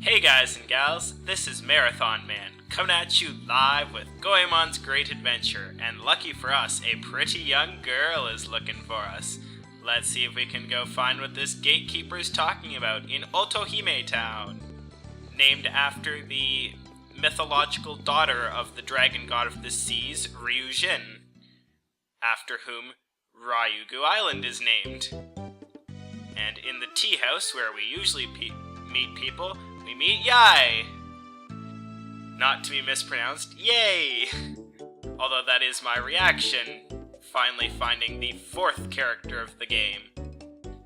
Hey guys and gals, this is Marathon Man, coming at you live with Goemon's Great Adventure, and lucky for us, a pretty young girl is looking for us. Let's see if we can go find what this gatekeeper is talking about in Otohime Town. Named after the mythological daughter of the dragon god of the seas, Ryujin, after whom Ryugu Island is named. And in the tea house, where we usually meet people, we meet Yai. Not to be mispronounced, yay! Although that is my reaction, finally finding the fourth character of the game.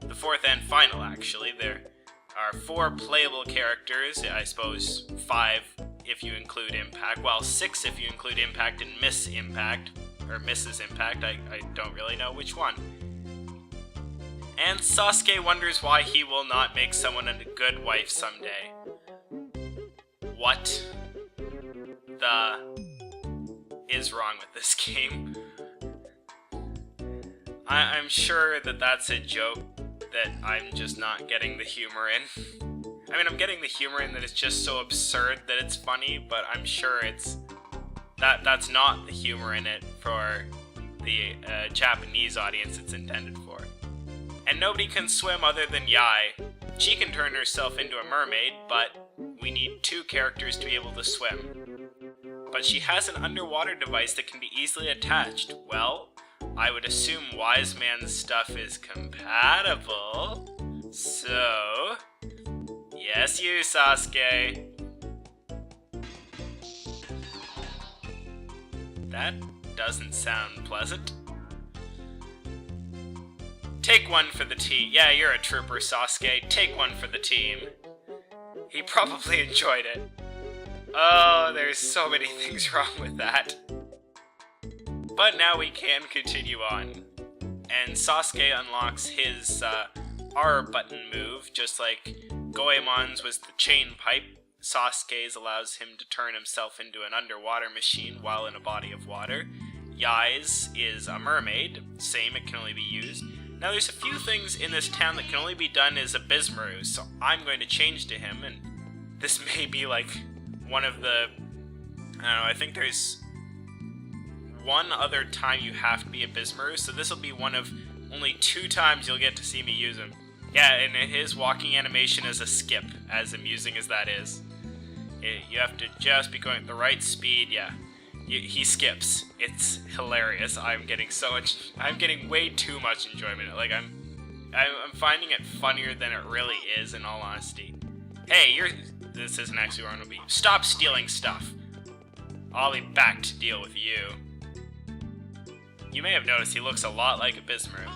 The fourth and final, actually. There are 4 playable characters, I suppose 5 if you include Impact, well 6 if you include Impact and Miss Impact, or Mrs. Impact, I don't really know which one. And Sasuke wonders why he will not make someone a good wife someday. What the is wrong with this game? I'm sure that that's a joke that I'm just not getting the humor in. I mean, I'm getting the humor in that it's just so absurd that it's funny, but I'm sure that's not the humor in it for the Japanese audience it's intended for. And nobody can swim other than Yai. She can turn herself into a mermaid, but we need 2 characters to be able to swim. But she has an underwater device that can be easily attached. Well, I would assume Wise Man's stuff is compatible. So, yes you, Sasuke. That doesn't sound pleasant. Take one for the team. Yeah, you're a trooper, Sasuke. Take one for the team. He probably enjoyed it. Oh, there's so many things wrong with that. But now we can continue on. And Sasuke unlocks his R button move, just like Goemon's was the chain pipe. Sasuke's allows him to turn himself into an underwater machine while in a body of water. Yai's is a mermaid. Same, it can only be used. Now there's a few things in this town that can only be done as Ebisumaru, so I'm going to change to him, and this may be like one of the, I don't know, I think there's one other time you have to be Ebisumaru, so this will be one of only 2 times you'll get to see me use him. Yeah, and his walking animation is a skip, as amusing as that is. You have to just be going at the right speed, yeah. He skips. It's hilarious. I'm getting way too much enjoyment. Like I'm finding it funnier than it really is, in all honesty. Hey, this isn't actually where I'm gonna be. Stop stealing stuff. I'll be back to deal with you. You may have noticed he looks a lot like Ebisumaru.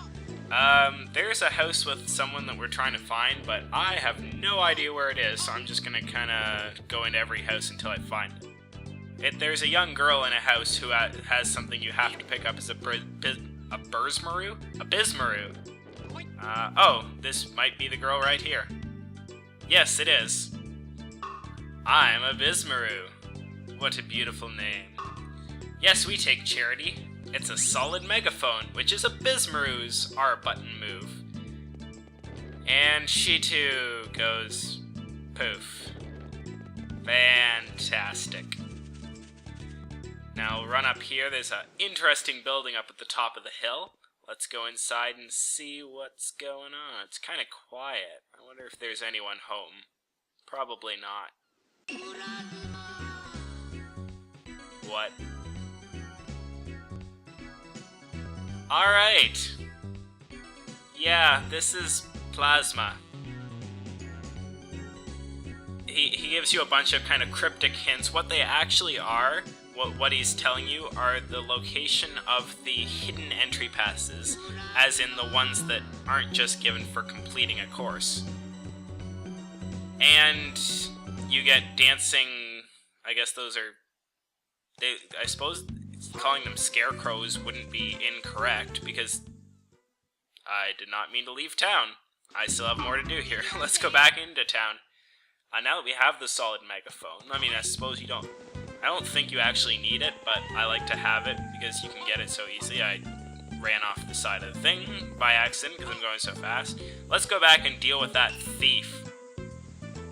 There's a house with someone that we're trying to find, but I have no idea where it is, so I'm just gonna kinda go into every house until I find it. There's a young girl in a house who has something you have to pick up as a Ebisumaru? Ebisumaru. Oh, this might be the girl right here. Yes, it is. I'm Ebisumaru. What a beautiful name. Yes, we take charity. It's a solid megaphone, which is Ebisumaru's R button move. And she too goes poof. Fantastic. Now we'll run up here. There's an interesting building up at the top of the hill. Let's go inside and see what's going on. It's kind of quiet. I wonder if there's anyone home. Probably not. What? Alright. Yeah, this is Plasma. He gives you a bunch of kind of cryptic hints. What they actually are, what he's telling you, are the location of the hidden entry passes, as in the ones that aren't just given for completing a course. And you get dancing, I guess those are, I suppose calling them scarecrows wouldn't be incorrect, because I did not mean to leave town. I still have more to do here. Let's go back into town. Now that we have the solid megaphone, I mean, I suppose I don't think you actually need it, but I like to have it because you can get it so easily. I ran off the side of the thing by accident because I'm going so fast. Let's go back and deal with that thief.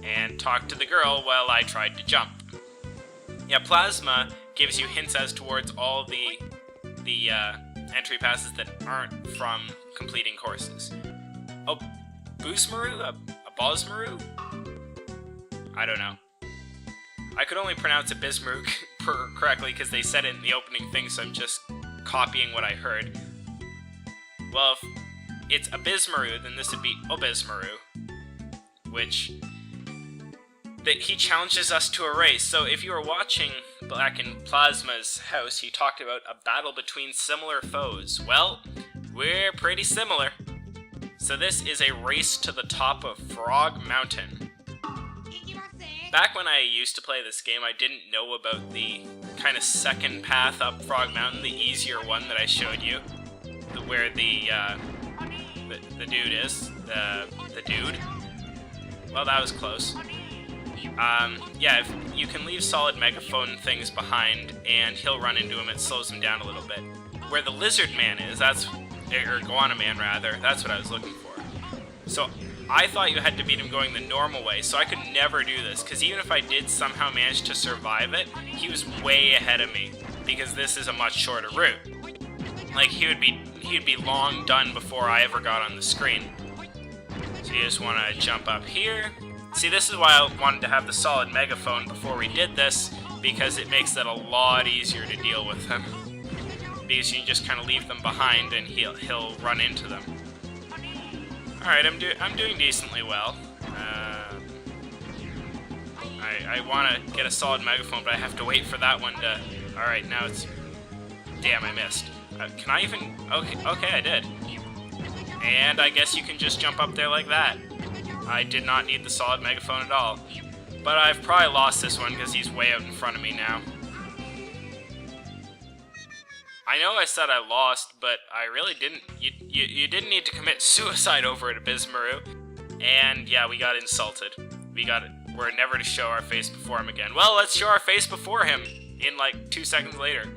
And talk to the girl while I tried to jump. Yeah, Plasma gives you hints as towards all the entry passes that aren't from completing courses. Oh, Obisumaru? Obisumaru? I don't know. I could only pronounce Ebisumaru correctly because they said it in the opening thing, so I'm just copying what I heard. Well, if it's Ebisumaru, then this would be Obisumaru, which he challenges us to a race. So if you were watching back in Plasma's house, he talked about a battle between similar foes. Well, we're pretty similar. So this is a race to the top of Frog Mountain. Back when I used to play this game, I didn't know about the kind of second path up Frog Mountain, the easier one that I showed you, where the dude is, the dude. Well, that was close. Yeah, if you can leave solid megaphone things behind, and he'll run into him, it slows him down a little bit. Where the lizard man is, or Goemon man rather, that's what I was looking for. So I thought you had to beat him going the normal way, so I could never do this, because even if I did somehow manage to survive it, he was way ahead of me, because this is a much shorter route. Like, he would be long done before I ever got on the screen. So you just want to jump up here. See, this is why I wanted to have the solid megaphone before we did this, because it makes it a lot easier to deal with him. Because you can just kind of leave them behind and he'll run into them. Alright, I'm doing decently well. I want to get a solid megaphone, but I have to wait for that one to... Alright, now it's... Damn, I missed. Can I even... Okay, I did. And I guess you can just jump up there like that. I did not need the solid megaphone at all. But I've probably lost this one because he's way out in front of me now. I know I said I lost, but I really didn't. You didn't need to commit suicide over at Ebisumaru. And yeah, we got insulted. We're never to show our face before him again. Well, let's show our face before him in like 2 seconds later.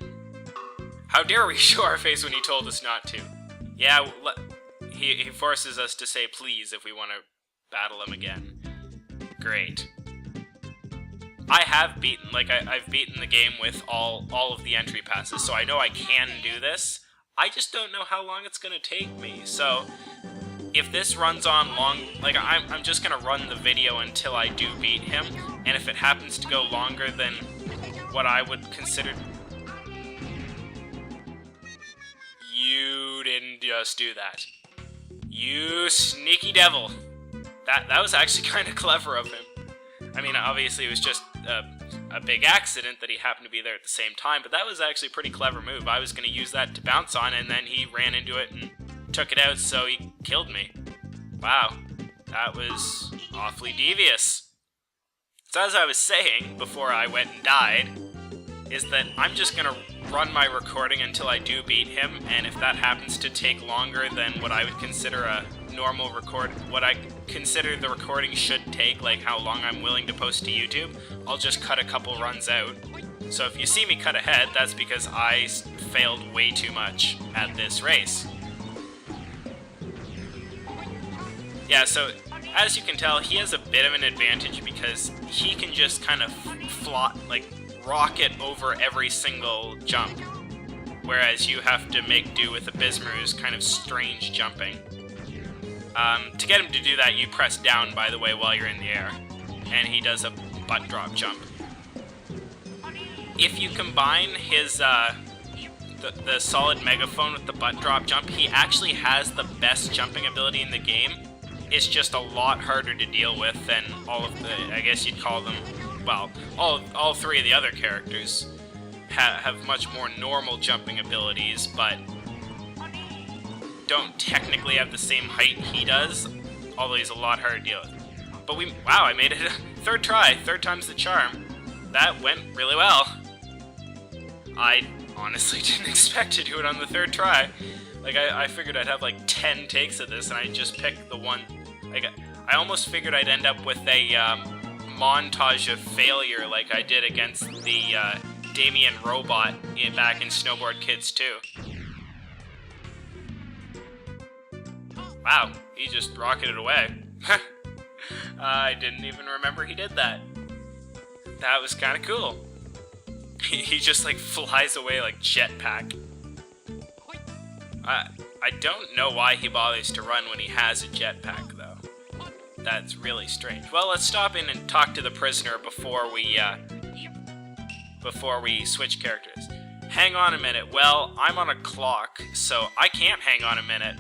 How dare we show our face when he told us not to? Yeah, he forces us to say please if we want to battle him again. Great. I have beaten, I've beaten the game with all of the entry passes, so I know I can do this. I just don't know how long it's gonna take me, so if this runs on long, I'm just gonna run the video until I do beat him, and if it happens to go longer than what I would consider... You didn't just do that. You sneaky devil. That was actually kind of clever of him. I mean, obviously it was just a big accident that he happened to be there at the same time, but that was actually a pretty clever move. I was going to use that to bounce on, and then he ran into it and took it out, so he killed me. Wow, that was awfully devious. So as I was saying before I went and died, is that I'm just going to run my recording until I do beat him, and if that happens to take longer than what I would consider a normal what I consider the recording should take, like how long I'm willing to post to YouTube, I'll just cut a couple runs out. So if you see me cut ahead, that's because I failed way too much at this race. Yeah, so as you can tell, he has a bit of an advantage because he can just kind of rocket over every single jump, whereas you have to make do with Ebisumaru's kind of strange jumping. To get him to do that, you press down, by the way, while you're in the air, and he does a butt drop jump. If you combine his, the solid megaphone with the butt drop jump, he actually has the best jumping ability in the game. It's just a lot harder to deal with than all of the, I guess you'd call them, well, all three of the other characters have much more normal jumping abilities, but don't technically have the same height he does, although he's a lot harder to deal with. But wow, I made it third try, third time's the charm. That went really well. I honestly didn't expect to do it on the third try. I figured I'd have like 10 takes of this, and I just picked the one. I almost figured I'd end up with a montage of failure like I did against the Damien robot back in Snowboard Kids 2. Wow, he just rocketed away. I didn't even remember he did that. That was kind of cool. He just like flies away like jetpack. I don't know why he bothers to run when he has a jetpack though. That's really strange. Well, let's stop in and talk to the prisoner before we switch characters. Hang on a minute. Well, I'm on a clock, so I can't hang on a minute.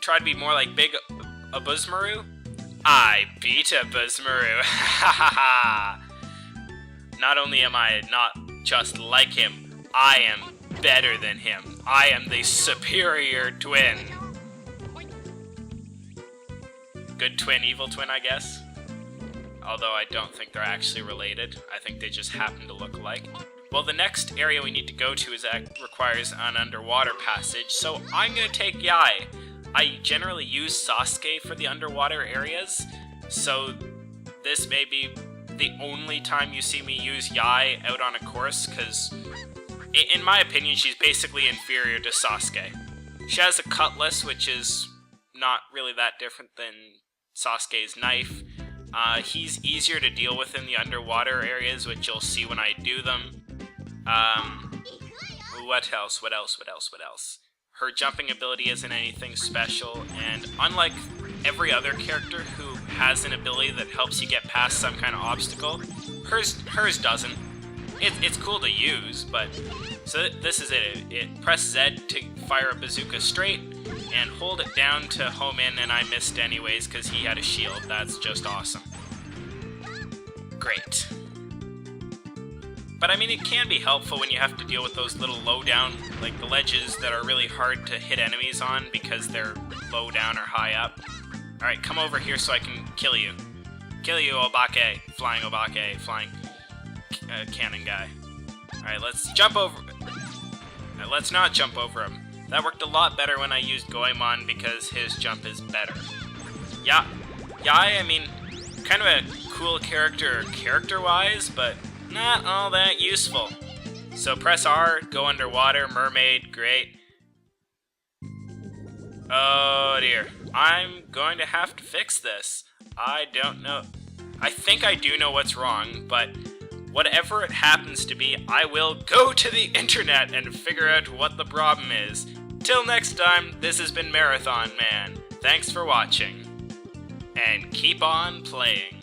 Try to be more like big Obisumaru? I beat Ebisumaru. Ha ha ha! Not only am I not just like him, I am better than him. I am the superior twin. Good twin, evil twin, I guess. Although I don't think they're actually related. I think they just happen to look alike. Well, the next area we need to go to requires an underwater passage, so I'm gonna take Yai. I generally use Sasuke for the underwater areas, so this may be the only time you see me use Yai out on a course, because in my opinion, she's basically inferior to Sasuke. She has a cutlass, which is not really that different than Sasuke's knife. He's easier to deal with in the underwater areas, which you'll see when I do them. What else? Her jumping ability isn't anything special, and unlike every other character who has an ability that helps you get past some kind of obstacle, hers doesn't. It's cool to use, but... So this is it. Press Z to fire a bazooka straight, and hold it down to home in, and I missed anyways because he had a shield. That's just awesome. Great. But I mean, it can be helpful when you have to deal with those little low down, like the ledges that are really hard to hit enemies on because they're low down or high up. Alright, come over here so I can kill you. Kill you, Obake. Flying Obake. Flying cannon guy. Alright, let's jump over... let's not jump over him. That worked a lot better when I used Goemon because his jump is better. Yeah, I mean, kind of a cool character character-wise, but not all that useful. So press R, go underwater, mermaid, great. Oh dear, I'm going to have to fix this. I don't know. I think I do know what's wrong, but whatever it happens to be, I will go to the internet and figure out what the problem is. Till next time, this has been Marathon Man. Thanks for watching. And keep on playing.